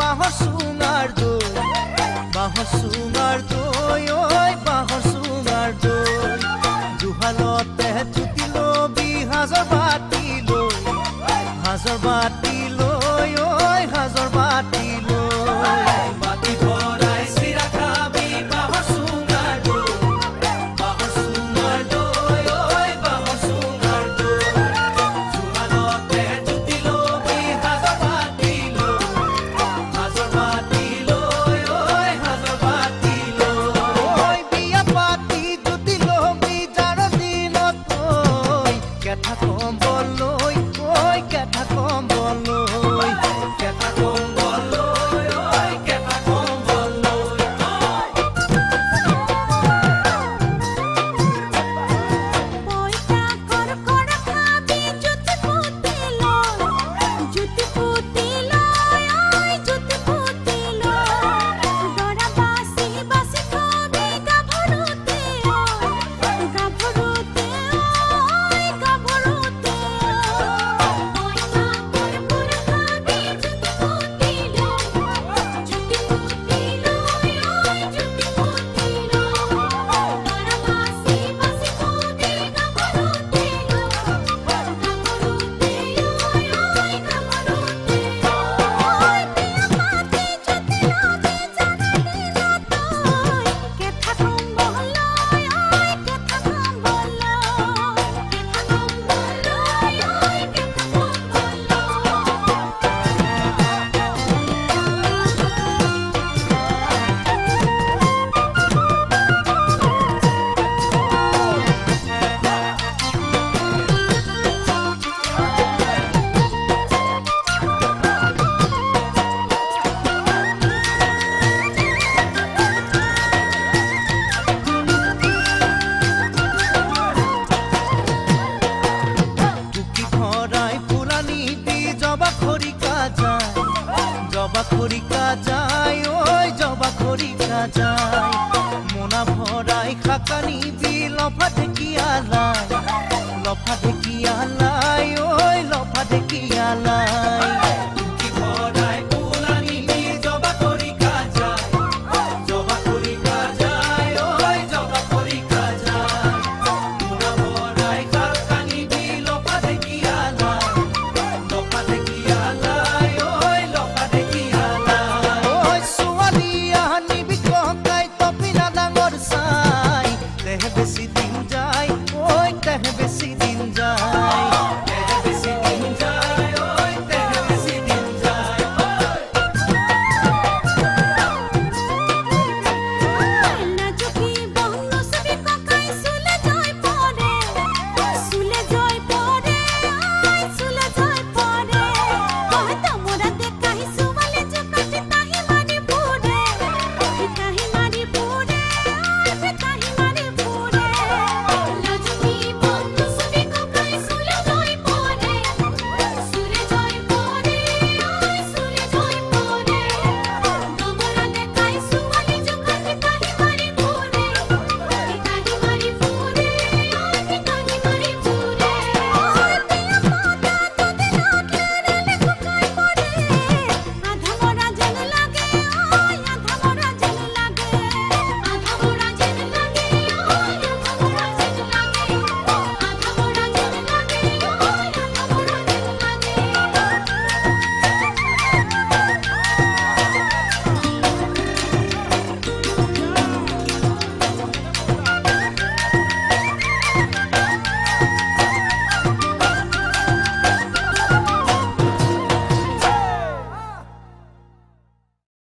বাঁহৰ সুঙাৰ দই, বাঁহৰ সুঙাৰ দই, ওই বাঁহৰ সুঙাৰ দই। জুহালতে জুতি লবি হাজৰ বাতি লৈ, হাজৰ বাতি লৈ, ওই হাজৰ বাতি লৈ। বাতি ভৰাই চিৰা খাবি বাঁহৰ সুঙাৰ দই, বাঁহৰ সুঙাৰ দই, ওই বাঁহৰ সুঙাৰ দই। জুহালতে জুতি লবি হাজৰ বাতি লৈ, হাজৰ বাতি লৈ, ওই হাজৰ বাতি লৈ। বিয়া পাতি জুতি লবি যাৰ দিনত ঐ কেঁথা কম্বল লৈ, ঐ কেঁথা কম্বল লৈ, কেঁথা কম্বল লৈ, ঐ কেঁথা কম্বল লৈ। পইতা কড়কড় খাবি জুতি পুতি লয়, জুতি পুতি লয়, ওই জুতি পুতি লয়। দৰা বাছি বাছি খাবি গাভৰুতে, ওই গাভৰুতে, ওই গাভৰুতে। পইতা কড়কড় খাবি জুতি পুতি লয়, জুতি পুতি লয়, ওই জুতি পুতি লয়। দৰা বাছি বাছি খাবি গাভৰুতে, গাভৰুতে, ওই গাভৰুতে। ওই বিয়া পাতি জুতি লবি যাৰ দিনত ঐ কেঁথা কম্বল লৈ, ওই কেঁথা কম্বল লৈ, কেঁথা কম্বল লৈ, ওই কেঁথা কম্বল টুকি ভৰাই ফুলানি দি জবা খৰিকা যায়, জবা খৰিকা যায়, ঐ জবা খৰিকা যায়।